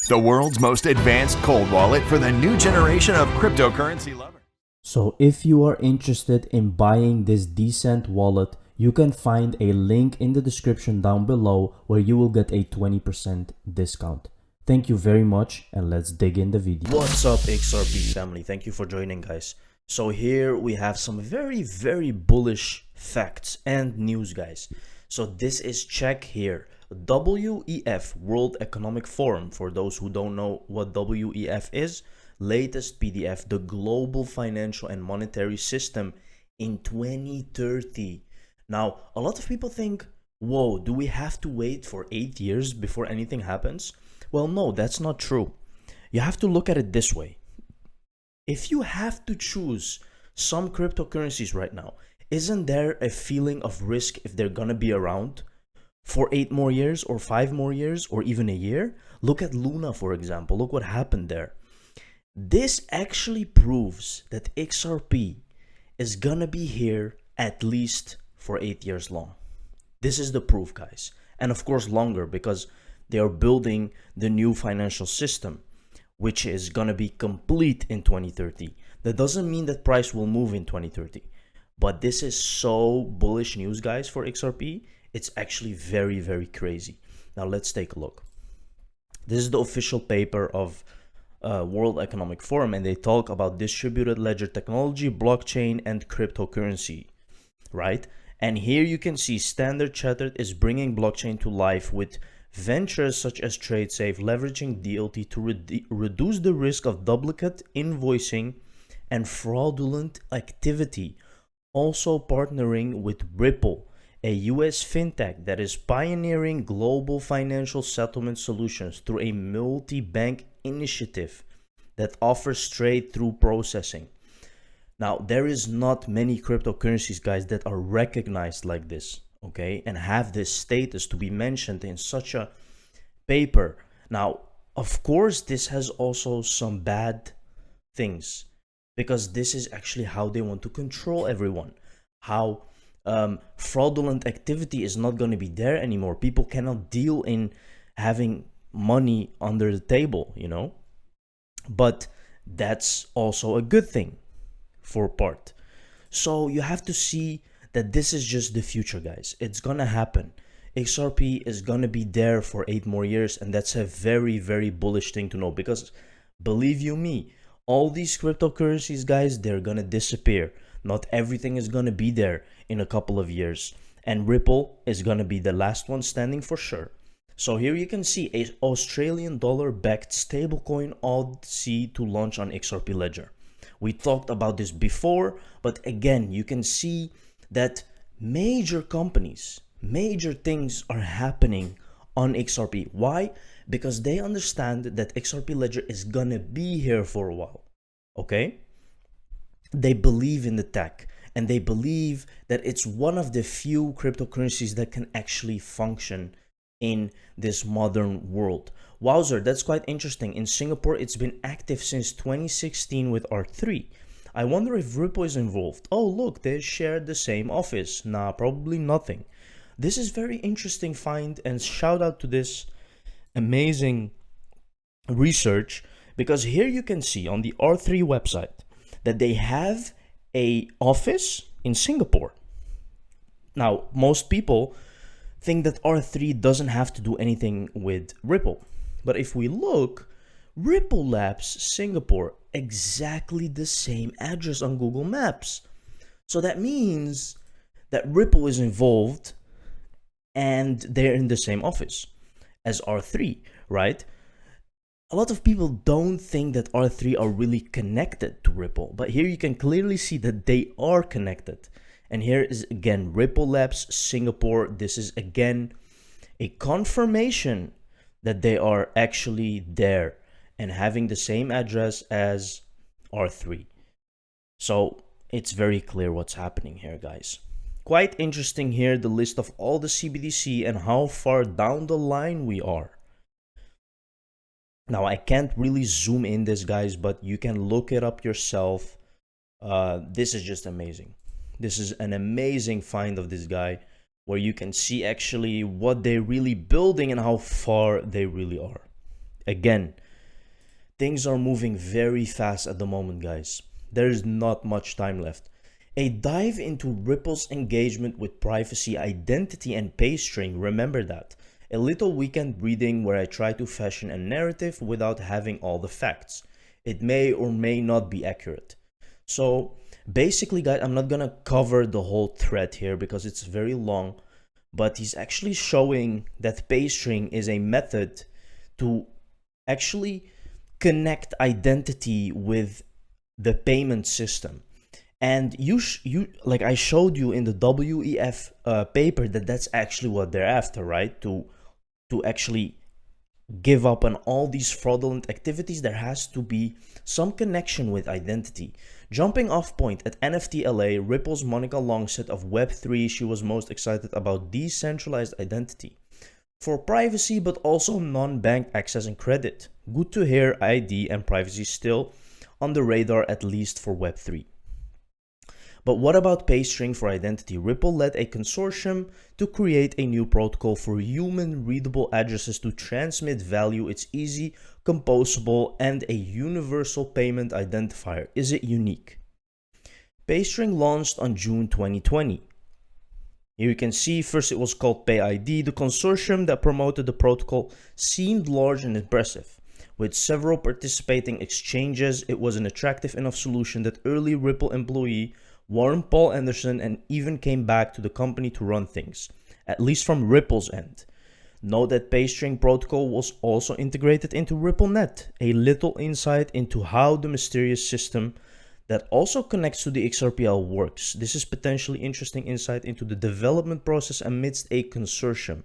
the world's most advanced cold wallet for the new generation of cryptocurrency lovers. So if you are interested in buying this decent wallet, you can find a link in the description down below where you will get a 20% discount. Thank you very much, and let's dig in the video. What's up, XRP family? Thank you for joining, guys. So here we have some very bullish facts and news, guys. So this is check here. WEF, World Economic Forum. For those who don't know what WEF is, latest PDF, the global financial and monetary system in 2030. Now, a lot of people think, whoa, do we have to wait for 8 years before anything happens? Well, no, that's not true. You have to look at it this way. If you have to choose some cryptocurrencies right now, isn't there a feeling of risk if they're gonna be around for 8 more years or 5 more years or even a year? Look at Luna, for example. Look what happened there. This actually proves that XRP is gonna be here at least for 8 years long. This is the proof, guys. And of course longer, because they are building the new financial system, which is gonna be complete in 2030. That doesn't mean that price will move in 2030. But this is so bullish news, guys, for XRP. It's actually very crazy. Now let's take a look. This is the official paper of World Economic Forum, and they talk about distributed ledger technology, blockchain, and cryptocurrency, right? And here you can see Standard Chartered is bringing blockchain to life with ventures such as TradeSafe, leveraging DLT to reduce the risk of duplicate invoicing and fraudulent activity. Also partnering with Ripple, a US fintech that is pioneering global financial settlement solutions through a multi-bank initiative that offers straight-through processing. Now, there is not many cryptocurrencies, guys, that are recognized like this, okay, and have this status to be mentioned in such a paper. Now, of course, this has also some bad things, because this is actually how they want to control everyone. How fraudulent activity is not going to be there anymore. People cannot deal in having money under the table, you know. But that's also a good thing for part. So you have to see that this is just the future, guys. It's gonna happen. XRP is gonna be there for 8 more years, and that's a very bullish thing to know, because believe you me, all these cryptocurrencies, guys, they're gonna disappear. Not everything is gonna be there in a couple of years, and Ripple is gonna be the last one standing for sure. So here you can see a Australian dollar backed stablecoin AUD to launch on XRP Ledger. We talked about this before, but again, you can see that major companies, major things are happening on XRP. Why? Because they understand that XRP Ledger is gonna be here for a while, okay? They believe in the tech, and they believe that it's one of the few cryptocurrencies that can actually function in this modern world. Wowzer, that's quite interesting. In Singapore, it's been active since 2016 with R3. I wonder if Ripple is involved. Oh, look, they shared the same office. Nah, probably nothing. This is very interesting find, and shout out to this amazing research, because here you can see on the R3 website that they have a office in Singapore. Now, most people think that R3 doesn't have to do anything with Ripple. But if we look, Ripple Labs Singapore, exactly the same address on Google Maps. So that means that Ripple is involved and they're in the same office as R3, right? A lot of people don't think that R3 are really connected to Ripple, but here you can clearly see that they are connected. And here is again Ripple Labs Singapore. This is again a confirmation that they are actually there and having the same address as R3. So it's very clear what's happening here, guys. Quite interesting here, the list of all the CBDC and how far down the line we are. Now, I can't really zoom in this, guys, but you can look it up yourself. This is just amazing. This is an amazing find of this guy, where you can see actually what they're really building and how far they really are. Again, things are moving very fast at the moment, guys. There is not much time left. A dive into Ripple's engagement with privacy, identity, and paystring. Remember that. A little weekend reading where I try to fashion a narrative without having all the facts. It may or may not be accurate. So basically, guys, I'm not gonna cover the whole thread here because it's very long, but he's actually showing that paystring is a method to actually connect identity with the payment system. And you like I showed you in the WEF paper that's actually what they're after, right? To actually give up on all these fraudulent activities, there has to be some connection with identity. Jumping off point at NFT LA, Ripple's Monica Long said of Web3 she was most excited about decentralized identity for privacy, but also non-bank access and credit. Good to hear ID and privacy still on the radar, at least for Web3. But what about paystring for identity? Ripple led a consortium to create a new protocol for human-readable addresses to transmit value. It's easy, composable, and a universal payment identifier. Is it unique? Paystring launched on June 2020. Here you can see first it was called PayID. The consortium that promoted the protocol seemed large and impressive. With several participating exchanges, it was an attractive enough solution that early Ripple employee Warren Paul Anderson and even came back to the company to run things, at least from Ripple's end. Note that paystring protocol was also integrated into RippleNet, a little insight into how the mysterious system that also connects to the XRPL works. This is potentially interesting insight into the development process amidst a consortium.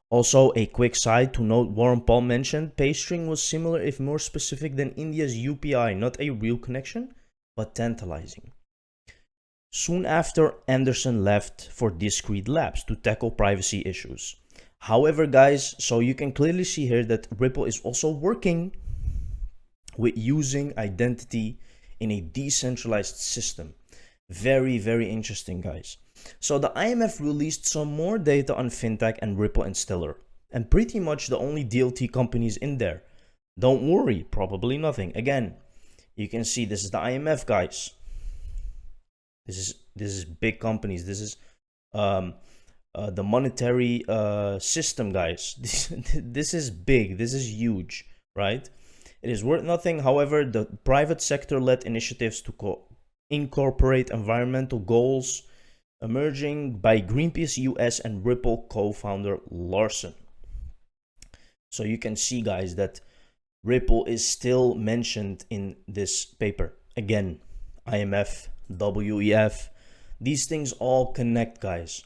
Also, a quick side to note, Warren Paul mentioned paystring was similar if more specific than India's UPI, not a real connection, but tantalizing. Soon after, Anderson left for Discrete Labs to tackle privacy issues. However, guys, so you can clearly see here that Ripple is also working with using identity in a decentralized system. Very, very interesting, guys. So the IMF released some more data on fintech and Ripple and Stellar, and pretty much the only DLT companies in there. Don't worry, probably nothing. Again, you can see this is the IMF, guys. This is big companies. This is the monetary system, guys. This is big. This is huge, right? It is worth nothing. However, the private sector led initiatives to incorporate environmental goals emerging by Greenpeace US and Ripple co-founder Larson. So you can see, guys, that Ripple is still mentioned in this paper. Again, IMF, WEF, these things all connect, guys.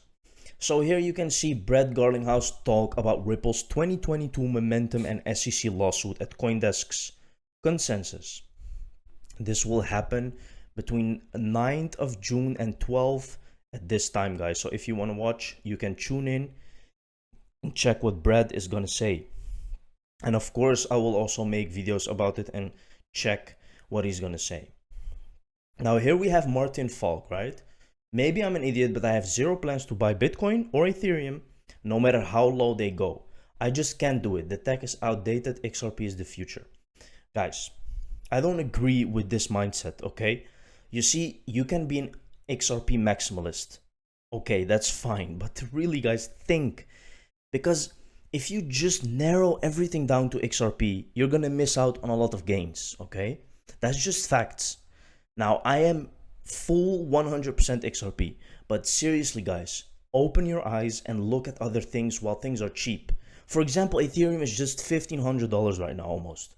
So here you can see Brett Garlinghouse talk about Ripple's 2022 momentum and SEC lawsuit at CoinDesk's consensus. This will happen between 9th of June and 12th at this time, guys. So if you want to watch, you can tune in and check what Brett is going to say. And of course, I will also make videos about it and check what he's going to say. Now here we have Martin Falk, right? Maybe I'm an idiot, but I have zero plans to buy Bitcoin or Ethereum, no matter how low they go. I just can't do it. The tech is outdated. XRP is the future. Guys, I don't agree with this mindset, okay? You see, you can be an XRP maximalist. Okay, that's fine. But really, guys, think. Because if you just narrow everything down to XRP, you're going to miss out on a lot of gains, okay? That's just facts. Now, I am full 100% XRP, but seriously, guys, open your eyes and look at other things while things are cheap. For example, Ethereum is just $1,500 right now, almost.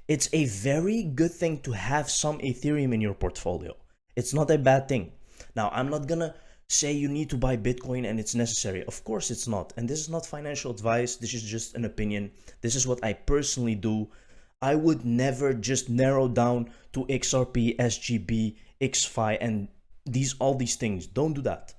It's a very good thing to have some Ethereum in your portfolio. It's not a bad thing. Now, I'm not gonna say you need to buy Bitcoin and it's necessary. Of course it's not. And this is not financial advice. This is just an opinion. This is what I personally do. I would never just narrow down to XRP, SGB, XFI, and all these things. Don't do that,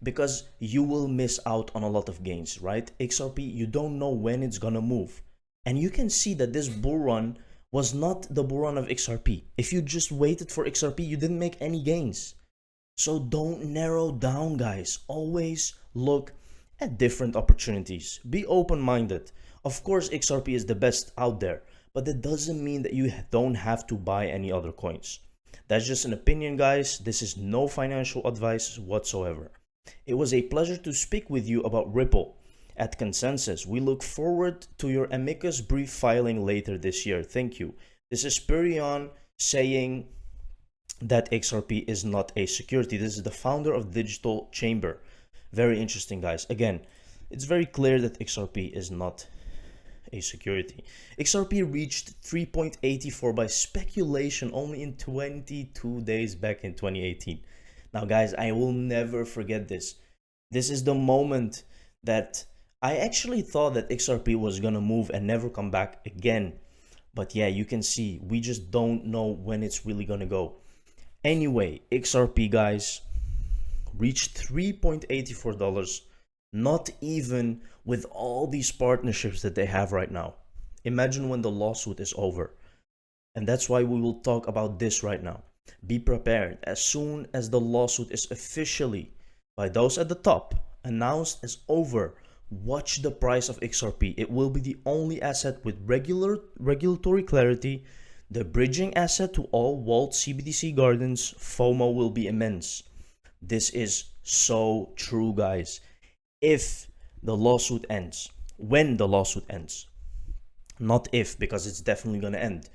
because you will miss out on a lot of gains, right? XRP, you don't know when it's gonna move. And you can see that this bull run was not the bull run of XRP. If you just waited for XRP, you didn't make any gains. So don't narrow down, guys. Always look at different opportunities. Be open-minded. Of course, XRP is the best out there, but that doesn't mean that you don't have to buy any other coins. That's just an opinion, guys. This is no financial advice whatsoever. It was a pleasure to speak with you about Ripple. At Consensus, we look forward to your amicus brief filing later this year. Thank you. This is Spurion saying that XRP is not a security. This is the founder of Digital Chamber. Very interesting, guys. Again, it's very clear that XRP is not a security. XRP reached 3.84 by speculation only in 22 days back in 2018. Now, guys, I will never forget this. This is the moment that I actually thought that XRP was gonna move and never come back again. But yeah, you can see, we just don't know when it's really gonna go. Anyway, XRP, guys, reached $3.84, not even with all these partnerships that they have right now. Imagine when the lawsuit is over. And that's why we will talk about this right now. Be prepared. As soon as the lawsuit is officially, by those at the top, announced as over, watch the price of XRP. It will be the only asset with regulatory clarity. The bridging asset to all walled CBDC gardens. FOMO will be immense. This is so true, guys. If the lawsuit ends, when the lawsuit ends, not if, because it's definitely going to end,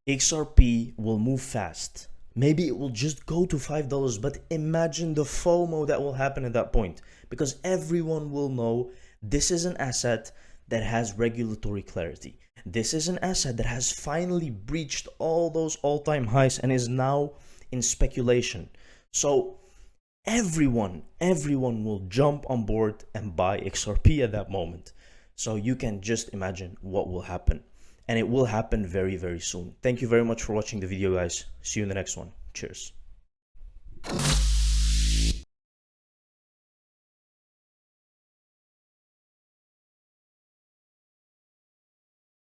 XRP will move fast. Maybe it will just go to $5, but imagine the FOMO that will happen at that point, because everyone will know this is an asset that has regulatory clarity. This is an asset that has finally breached all those all-time highs and is now in speculation. So everyone will jump on board and buy XRP at that moment. So you can just imagine what will happen. And it will happen very, very soon. Thank you very much for watching the video, guys. See you in the next one. Cheers.